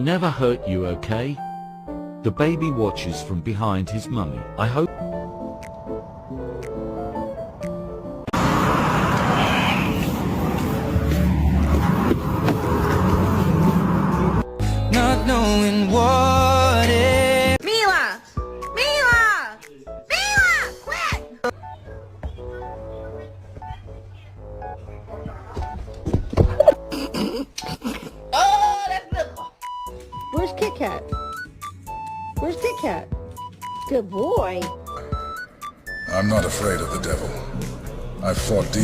never hurt you, okay? The baby watches from behind his mummy. I hope. Not knowing what it. Mila! Mila! Mila! Quit! Oh, that's beautiful. Where's Kit Kat? Where's Kit Kat? Good boy. I'm not afraid of the devil. I've fought demons.